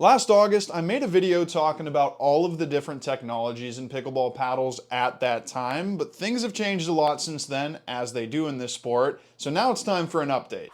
Last August, I made a video talking about all of the different technologies in pickleball paddles at that time, but things have changed a lot since then, as they do in this sport, so now it's time for an update.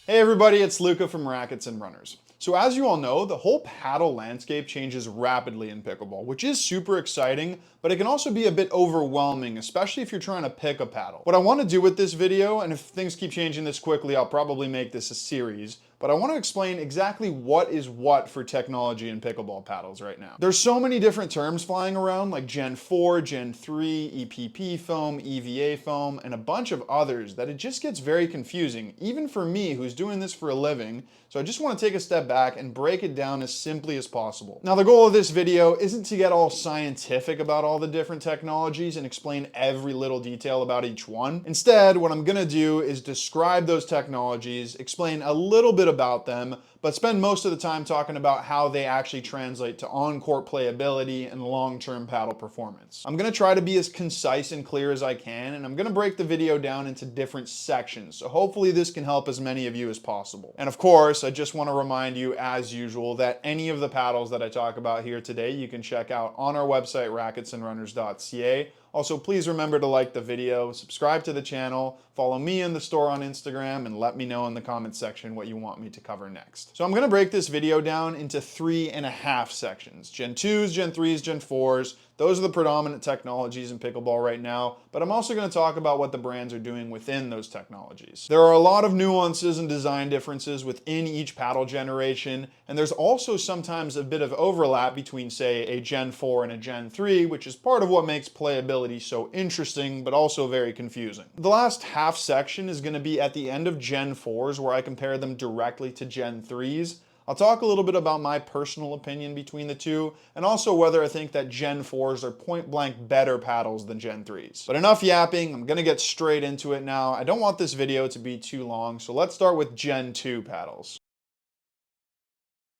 Hey everybody, it's Luca from Rackets Runners. So as you all know, the whole paddle landscape changes rapidly in pickleball, which is super exciting, but it can also be a bit overwhelming, especially if you're trying to pick a paddle. What I want to do with this video, and if things keep changing this quickly, I'll probably make this a series, but I want to explain exactly what is what for technology in pickleball paddles right now. There's so many different terms flying around like Gen 4, Gen 3, EPP foam, EVA foam, and a bunch of others that it just gets very confusing, even for me who's doing this for a living. So I just want to take a step back and break it down as simply as possible. Now the goal of this video isn't to get all scientific about all the different technologies and explain every little detail about each one. Instead, what I'm gonna do is describe those technologies, explain a little bit about them, but spend most of the time talking about how they actually translate to on-court playability and long-term paddle performance. I'm gonna try to be as concise and clear as I can, and I'm gonna break the video down into different sections, so hopefully this can help as many of you as possible. And of course, I just want to remind you, as usual, that any of the paddles that I talk about here today you can check out on our website, racketsandrunners.ca. Also, please remember to like the video, subscribe to the channel, follow me in the store on Instagram, and let me know in the comments section what you want me to cover next. So I'm gonna break this video down into 3.5 sections. Gen 2s, Gen 3s, Gen 4s. Those are the predominant technologies in pickleball right now, but I'm also gonna talk about what the brands are doing within those technologies. There are a lot of nuances and design differences within each paddle generation, and there's also sometimes a bit of overlap between, say, a Gen 4 and a Gen 3, which is part of what makes playability so interesting, but also very confusing. The last half section is going to be at the end of Gen 4s, where I compare them directly to Gen 3s. I'll talk a little bit about my personal opinion between the two, and also whether I think that Gen 4s are point blank better paddles than Gen 3s. But enough yapping, I'm going to get straight into it now. I don't want this video to be too long, so let's start with Gen 2 paddles.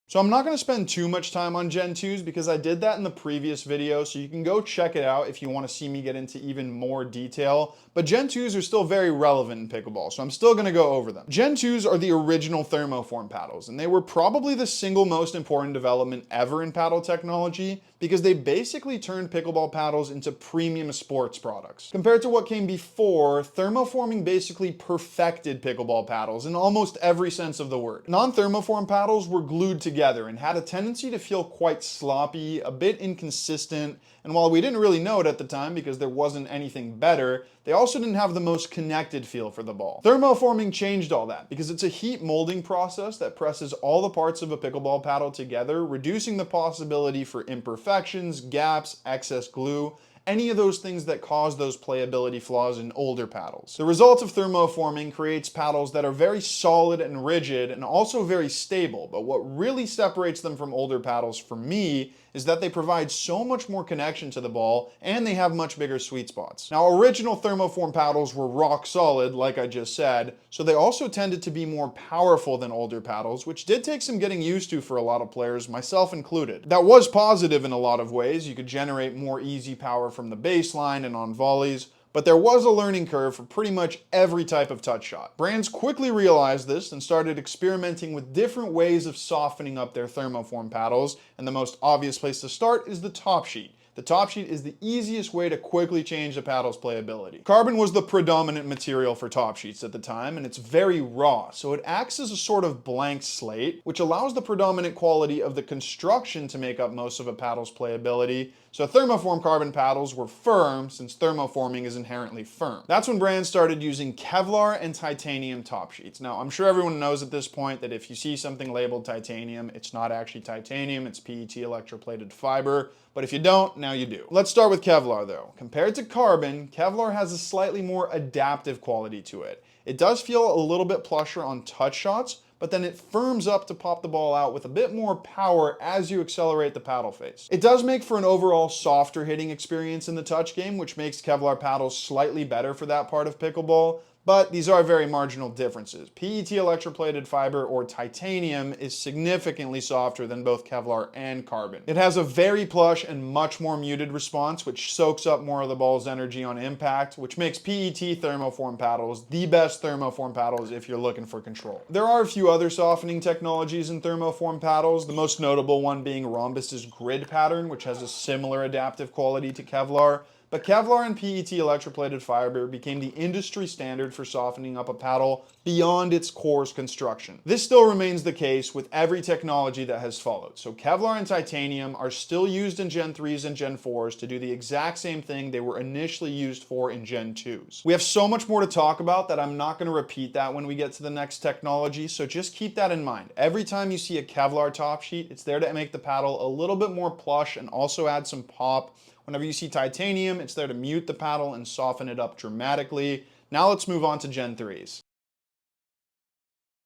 So I'm not going to spend too much time on Gen 2s because I did that in the previous video, so you can go check it out if you want to see me get into even more detail. But Gen 2s are still very relevant in pickleball, so I'm still going to go over them. Gen 2s are the original thermoform paddles, and they were probably the single most important development ever in paddle technology because they basically turned pickleball paddles into premium sports products. Compared to what came before, thermoforming basically perfected pickleball paddles in almost every sense of the word. Non-thermoform paddles were glued together and had a tendency to feel quite sloppy, a bit inconsistent, and while we didn't really know it at the time because there wasn't anything better, they also didn't have the most connected feel for the ball. Thermoforming changed all that because it's a heat molding process that presses all the parts of a pickleball paddle together, reducing the possibility for imperfections, gaps, excess glue, any of those things that cause those playability flaws in older paddles. The result of thermoforming creates paddles that are very solid and rigid and also very stable, but what really separates them from older paddles for me is that they provide so much more connection to the ball and they have much bigger sweet spots. Now, original thermoform paddles were rock solid, like I just said, so they also tended to be more powerful than older paddles, which did take some getting used to for a lot of players, myself included. That was positive in a lot of ways. You could generate more easy power from the baseline and on volleys, but there was a learning curve for pretty much every type of touch shot. Brands quickly realized this and started experimenting with different ways of softening up their thermoform paddles, and the most obvious place to start is the top sheet. The top sheet is the easiest way to quickly change the paddle's playability. Carbon was the predominant material for top sheets at the time, and it's very raw, so it acts as a sort of blank slate, which allows the predominant quality of the construction to make up most of a paddle's playability. So thermoform carbon paddles were firm, since thermoforming is inherently firm. That's when brands started using Kevlar and titanium top sheets. Now, I'm sure everyone knows at this point that if you see something labeled titanium, it's not actually titanium, it's PET electroplated fiber. But if you don't, now you do. Let's start with Kevlar though. Compared to carbon, Kevlar has a slightly more adaptive quality to it. It does feel a little bit plusher on touch shots, but then it firms up to pop the ball out with a bit more power as you accelerate the paddle face. It does make for an overall softer hitting experience in the touch game, which makes Kevlar paddles slightly better for that part of pickleball, But these are very marginal differences. PET electroplated fiber or titanium is significantly softer than both Kevlar and carbon. It has a very plush and much more muted response, which soaks up more of the ball's energy on impact, which makes PET thermoform paddles the best thermoform paddles if you're looking for control. There are a few other softening technologies in thermoform paddles, the most notable one being Rhombus's grid pattern, which has a similar adaptive quality to Kevlar. But Kevlar and PET electroplated fiber became the industry standard for softening up a paddle beyond its core's construction. This still remains the case with every technology that has followed. So Kevlar and titanium are still used in Gen 3s and Gen 4s to do the exact same thing they were initially used for in Gen 2s. We have so much more to talk about that I'm not going to repeat that when we get to the next technology, so just keep that in mind. Every time you see a Kevlar top sheet, it's there to make the paddle a little bit more plush and also add some pop. Whenever you see titanium, it's there to mute the paddle and soften it up dramatically. Now let's move on to Gen 3s.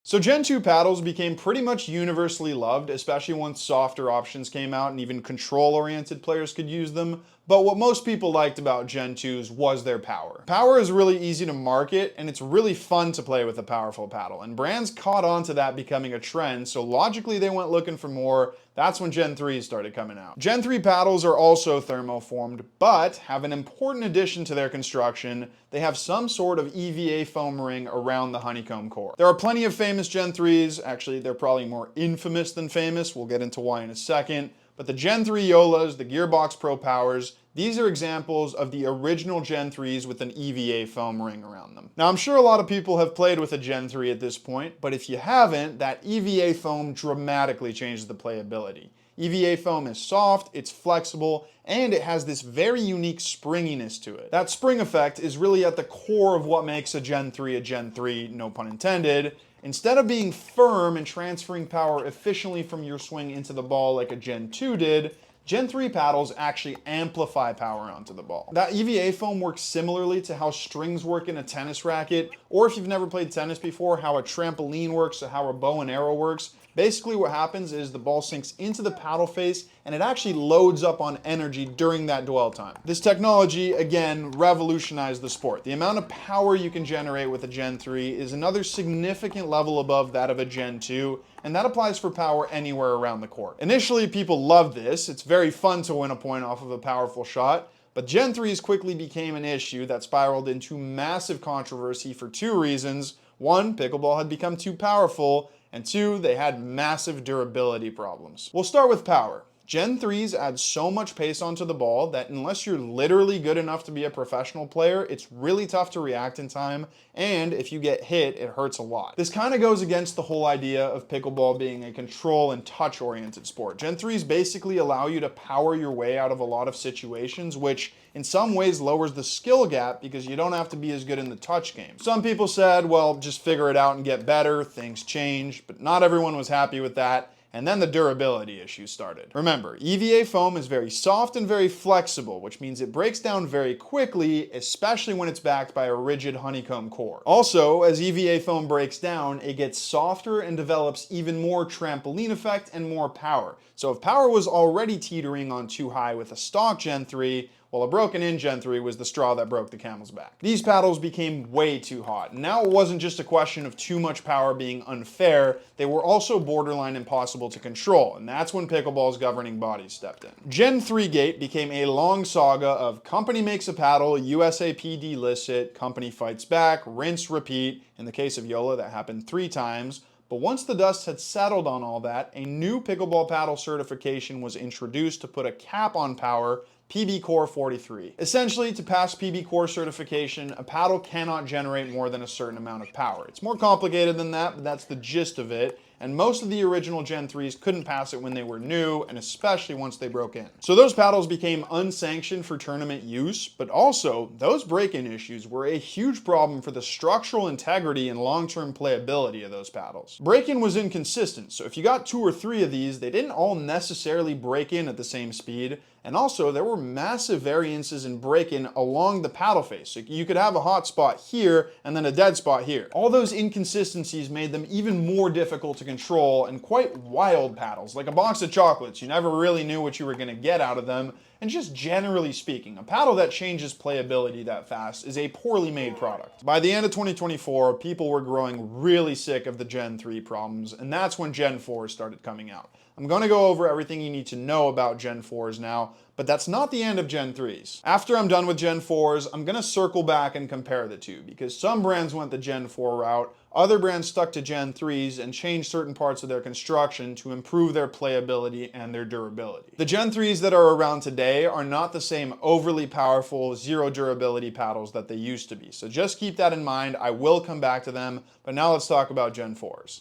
So Gen 2 paddles became pretty much universally loved, especially once softer options came out and even control-oriented players could use them. But what most people liked about Gen 2s was their power. Power is really easy to market, and it's really fun to play with a powerful paddle. And brands caught on to that becoming a trend, so logically they went looking for more. That's when Gen 3s started coming out. Gen 3 paddles are also thermoformed, but have an important addition to their construction. They have some sort of EVA foam ring around the honeycomb core. There are plenty of famous Gen 3s. Actually, they're probably more infamous than famous. We'll get into why in a second. But the Gen 3 Yolas, the Gearbox Pro Powers, these are examples of the original Gen 3s with an EVA foam ring around them. Now, I'm sure a lot of people have played with a Gen 3 at this point, but if you haven't, that EVA foam dramatically changes the playability. EVA foam is soft, it's flexible, and it has this very unique springiness to it. That spring effect is really at the core of what makes a Gen 3, no pun intended. Instead of being firm and transferring power efficiently from your swing into the ball like a Gen 2 did, Gen 3 paddles actually amplify power onto the ball. That EVA foam works similarly to how strings work in a tennis racket, or if you've never played tennis before, how a trampoline works or how a bow and arrow works. Basically what happens is the ball sinks into the paddle face and it actually loads up on energy during that dwell time. This technology, again, revolutionized the sport. The amount of power you can generate with a Gen 3 is another significant level above that of a Gen 2, and that applies for power anywhere around the court. Initially, people loved this. It's very fun to win a point off of a powerful shot, but Gen 3s quickly became an issue that spiraled into massive controversy for two reasons. One, pickleball had become too powerful, and two, they had massive durability problems. We'll start with power. Gen 3s add so much pace onto the ball that unless you're literally good enough to be a professional player, it's really tough to react in time, and if you get hit, it hurts a lot. This kind of goes against the whole idea of pickleball being a control and touch-oriented sport. Gen 3s basically allow you to power your way out of a lot of situations, which in some ways lowers the skill gap because you don't have to be as good in the touch game. Some people said, well, just figure it out and get better, things change, but not everyone was happy with that. And then the durability issue started. Remember, EVA foam is very soft and very flexible, which means it breaks down very quickly, especially when it's backed by a rigid honeycomb core. Also, as EVA foam breaks down, it gets softer and develops even more trampoline effect and more power. So if power was already teetering on too high with a stock Gen 3, well, a broken-in Gen 3 was the straw that broke the camel's back. These paddles became way too hot. Now it wasn't just a question of too much power being unfair, they were also borderline impossible to control, and that's when pickleball's governing bodies stepped in. Gen 3 Gate became a long saga of company makes a paddle, USAP delists it, company fights back, rinse, repeat. In the case of Yola, that happened 3 times. But once the dust had settled on all that, a new pickleball paddle certification was introduced to put a cap on power, PB Core 43. Essentially, to pass PB Core certification, a paddle cannot generate more than a certain amount of power. It's more complicated than that, but that's the gist of it. And most of the original Gen 3s couldn't pass it when they were new, and especially once they broke in. So those paddles became unsanctioned for tournament use, but also those break-in issues were a huge problem for the structural integrity and long-term playability of those paddles. Break-in was inconsistent, so if you got 2 or 3 of these, they didn't all necessarily break in at the same speed, and also there were massive variances in break-in along the paddle face. So you could have a hot spot here and then a dead spot here. All those inconsistencies made them even more difficult to control and quite wild paddles, like a box of chocolates. You never really knew what you were going to get out of them, and just generally speaking, a paddle that changes playability that fast is a poorly made product. By the end of 2024, people were growing really sick of the Gen 3 problems, and that's when Gen 4 started coming out. I'm going to go over everything you need to know about Gen 4s now, but that's not the end of Gen 3s. After I'm done with Gen 4s, I'm going to circle back and compare the two, because some brands went the Gen 4 route, other brands stuck to Gen 3s and changed certain parts of their construction to improve their playability and their durability. The Gen 3s that are around today are not the same overly powerful, zero durability paddles that they used to be, so just keep that in mind. I will come back to them, but now let's talk about Gen 4s.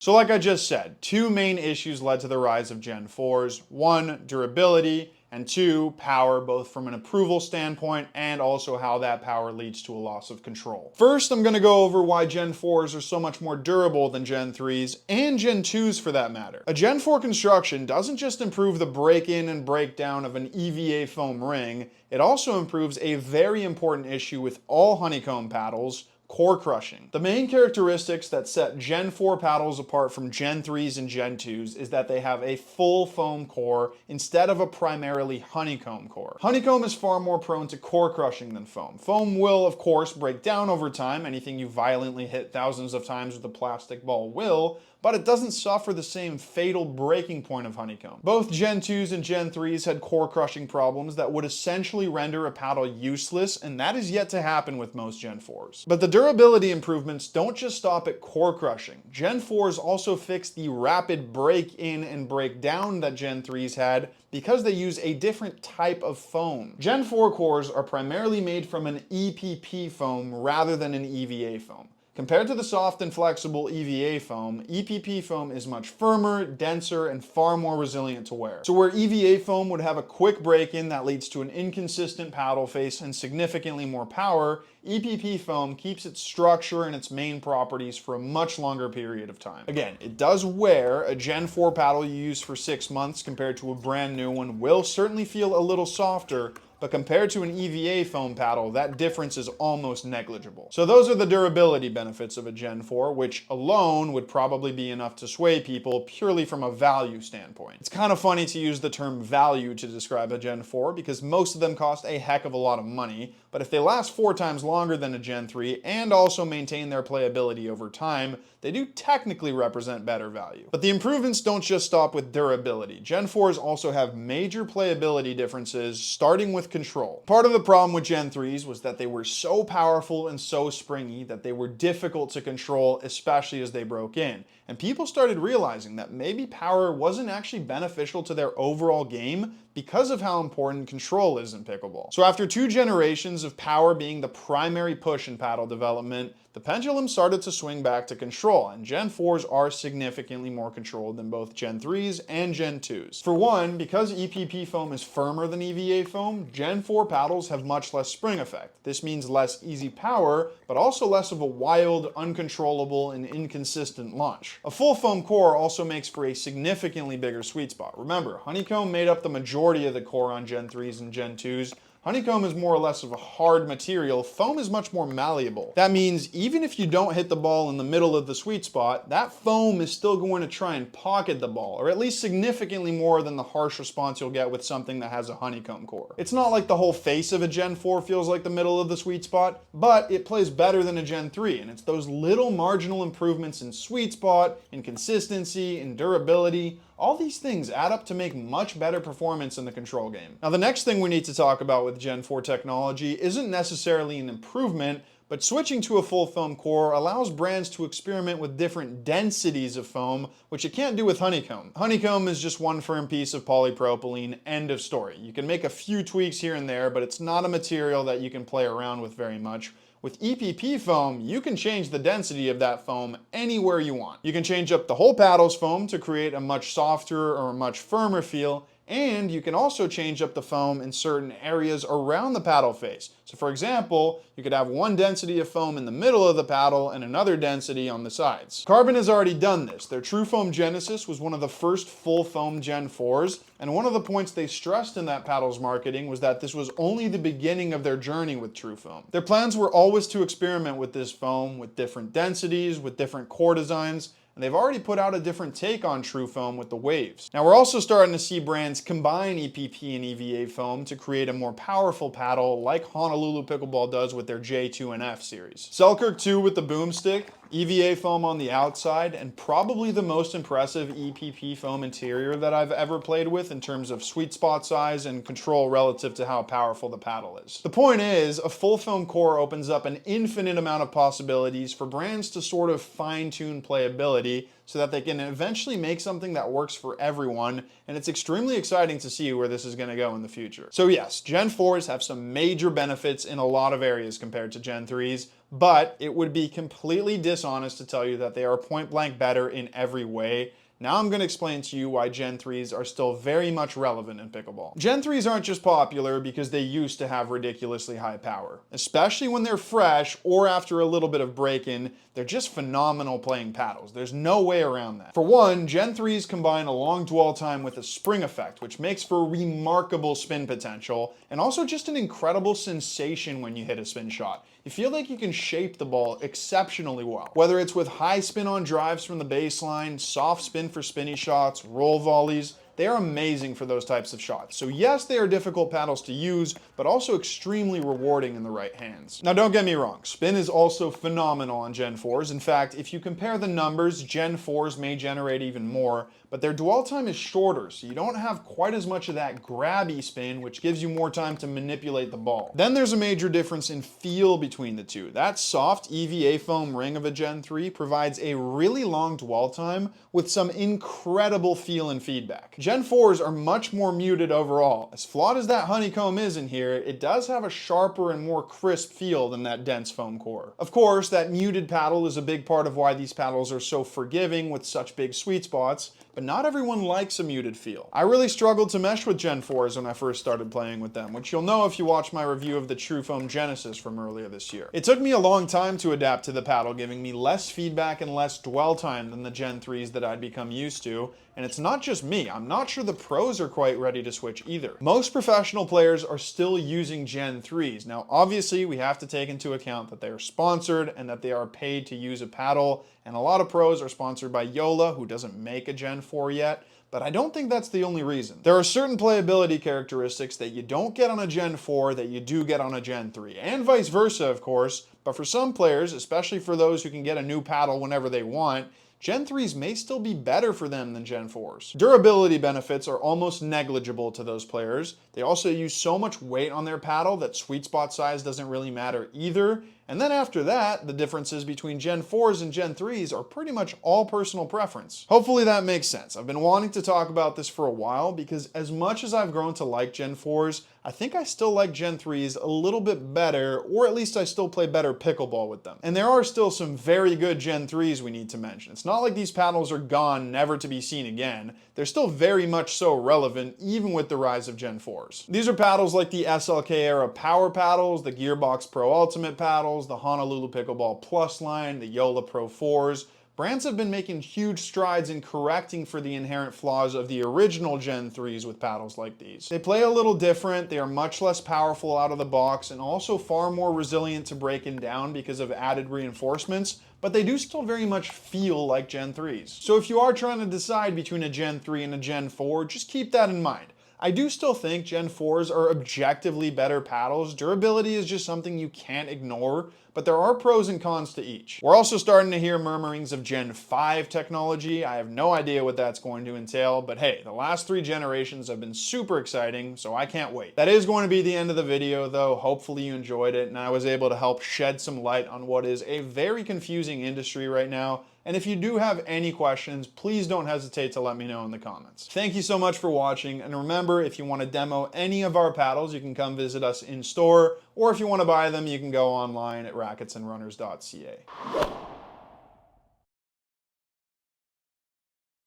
So like I just said, two main issues led to the rise of Gen 4s. One, durability, and two, power, both from an approval standpoint and also how that power leads to a loss of control. First, I'm going to go over why Gen 4s are so much more durable than Gen 3s, and Gen 2s for that matter. A Gen 4 construction doesn't just improve the break-in and breakdown of an EVA foam ring, it also improves a very important issue with all honeycomb paddles: core crushing. The main characteristics that set Gen 4 paddles apart from Gen 3s and Gen 2s is that they have a full foam core instead of a primarily honeycomb core. Honeycomb is far more prone to core crushing than foam. Foam will, of course, break down over time. Anything you violently hit thousands of times with a plastic ball will, but it doesn't suffer the same fatal breaking point of honeycomb. Both Gen 2s and Gen 3s had core crushing problems that would essentially render a paddle useless, and that is yet to happen with most Gen 4s. But the durability improvements don't just stop at core crushing. Gen 4s also fixed the rapid break in and break down that Gen 3s had because they use a different type of foam. Gen 4 cores are primarily made from an EPP foam rather than an EVA foam. Compared to the soft and flexible EVA foam, EPP foam is much firmer, denser, and far more resilient to wear. So where EVA foam would have a quick break-in that leads to an inconsistent paddle face and significantly more power, EPP foam keeps its structure and its main properties for a much longer period of time. Again, it does wear. A Gen 4 paddle you use for 6 months compared to a brand new one will certainly feel a little softer, but compared to an EVA foam paddle, that difference is almost negligible. So those are the durability benefits of a Gen 4, which alone would probably be enough to sway people purely from a value standpoint. It's kind of funny to use the term value to describe a Gen 4 because most of them cost a heck of a lot of money, but if they last 4 times longer than a Gen 3 and also maintain their playability over time, they do technically represent better value. But the improvements don't just stop with durability. Gen 4s also have major playability differences, starting with control. Part of the problem with Gen 3s was that they were so powerful and so springy that they were difficult to control, especially as they broke in. And people started realizing that maybe power wasn't actually beneficial to their overall game because of how important control is in pickleball. So after 2 generations of power being the primary push in paddle development, the pendulum started to swing back to control, and Gen 4s are significantly more controlled than both Gen 3s and Gen 2s. For one, because EPP foam is firmer than EVA foam, Gen 4 paddles have much less spring effect. This means less easy power, but also less of a wild, uncontrollable, and inconsistent launch. A full foam core also makes for a significantly bigger sweet spot. Remember, honeycomb made up the majority of the core on Gen 3s and Gen 2s. Honeycomb is more or less of a hard material. Foam is much more malleable. That means even if you don't hit the ball in the middle of the sweet spot, that foam is still going to try and pocket the ball, or at least significantly more than the harsh response you'll get with something that has a honeycomb core. It's not like the whole face of a Gen 4 feels like the middle of the sweet spot, but it plays better than a Gen 3, and it's those little marginal improvements in sweet spot, in consistency, in durability. All these things add up to make much better performance in the control game. Now, the next thing we need to talk about with Gen 4 technology isn't necessarily an improvement, but switching to a full foam core allows brands to experiment with different densities of foam, which you can't do with honeycomb. Honeycomb is just one firm piece of polypropylene, end of story. You can make a few tweaks here and there, but it's not a material that you can play around with very much. With EPP foam, you can change the density of that foam anywhere you want. You can change up the whole paddle's foam to create a much softer or a much firmer feel, and you can also change up the foam in certain areas around the paddle face. So for example, you could have one density of foam in the middle of the paddle and another density on the sides. Carbon has already done this. Their True Foam Genesis was one of the first full foam Gen 4s, and one of the points they stressed in that paddle's marketing was that this was only the beginning of their journey with True Foam. Their plans were always to experiment with this foam with different densities, with different core designs, and they've already put out a different take on true foam with the waves. Now we're also starting to see brands combine EPP and EVA foam to create a more powerful paddle like Honolulu Pickleball does with their J2 and F series. Selkirk 2 with the boomstick, EVA foam on the outside, and probably the most impressive EPP foam interior that I've ever played with in terms of sweet spot size and control relative to how powerful the paddle is. The point is, a full foam core opens up an infinite amount of possibilities for brands to sort of fine-tune playability so that they can eventually make something that works for everyone, and it's extremely exciting to see where this is going to go in the future. So yes, Gen 4s have some major benefits in a lot of areas compared to Gen 3s, but it would be completely dishonest to tell you that they are point blank better in every way. Now I'm going to explain to you why Gen 3s are still very much relevant in pickleball. Gen 3s aren't just popular because they used to have ridiculously high power. Especially when they're fresh or after a little bit of break-in, they're just phenomenal playing paddles. There's no way around that. For one, Gen 3s combine a long dwell time with a spring effect, which makes for remarkable spin potential and also just an incredible sensation when you hit a spin shot. You feel like you can shape the ball exceptionally well. Whether it's with high spin on drives from the baseline, soft spin for spinny shots, roll volleys, they are amazing for those types of shots. So yes, they are difficult paddles to use, but also extremely rewarding in the right hands. Now don't get me wrong, spin is also phenomenal on Gen 4s. In fact, if you compare the numbers, Gen 4s may generate even more, but their dwell time is shorter, so you don't have quite as much of that grabby spin, which gives you more time to manipulate the ball. Then there's a major difference in feel between the two. That soft EVA foam ring of a Gen 3 provides a really long dwell time with some incredible feel and feedback. Gen 4s are much more muted overall. As flawed as that honeycomb is in here, it does have a sharper and more crisp feel than that dense foam core. Of course, that muted paddle is a big part of why these paddles are so forgiving with such big sweet spots, but not everyone likes a muted feel. I really struggled to mesh with Gen 4s when I first started playing with them, which you'll know if you watch my review of the True Foam Genesis from earlier this year. It took me a long time to adapt to the paddle, giving me less feedback and less dwell time than the Gen 3s that I'd become used to, and it's not just me. I'm not sure the pros are quite ready to switch either. Most professional players are still using Gen 3s. Now, obviously, we have to take into account that they are sponsored and that they are paid to use a paddle, and a lot of pros are sponsored by Yola, who doesn't make a Gen 4 yet, but I don't think that's the only reason. There are certain playability characteristics that you don't get on a Gen 4 that you do get on a Gen 3, and vice versa, of course, but for some players, especially for those who can get a new paddle whenever they want, Gen 3s may still be better for them than Gen 4s. Durability benefits are almost negligible to those players. They also use so much weight on their paddle that sweet spot size doesn't really matter either. And then after that, the differences between Gen 4s and Gen 3s are pretty much all personal preference. Hopefully that makes sense. I've been wanting to talk about this for a while because as much as I've grown to like Gen 4s, I think I still like Gen 3s a little bit better, or at least I still play better pickleball with them. And there are still some very good Gen 3s we need to mention. It's not like these paddles are gone, never to be seen again. They're still very much so relevant, even with the rise of Gen 4s. These are paddles like the SLK era Power paddles, the Gearbox Pro Ultimate paddles, the Honolulu Pickleball Plus line, the Yola Pro 4s. Brands have been making huge strides in correcting for the inherent flaws of the original Gen 3s with paddles like these. They play a little different, they are much less powerful out of the box, and also far more resilient to breaking down because of added reinforcements, but they do still very much feel like Gen 3s. So if you are trying to decide between a Gen 3 and a Gen 4, just keep that in mind. I do still think Gen 4s are objectively better paddles. Durability is just something you can't ignore, but there are pros and cons to each. We're also starting to hear murmurings of Gen 5 technology. I have no idea what that's going to entail, but hey, the last 3 generations have been super exciting, so I can't wait. That is going to be the end of the video though. Hopefully you enjoyed it and I was able to help shed some light on what is a very confusing industry right now. And if you do have any questions, please don't hesitate to let me know in the comments. Thank you so much for watching, and remember, if you want to demo any of our paddles, you can come visit us in store, or if you want to buy them, you can go online at racketsandrunners.ca.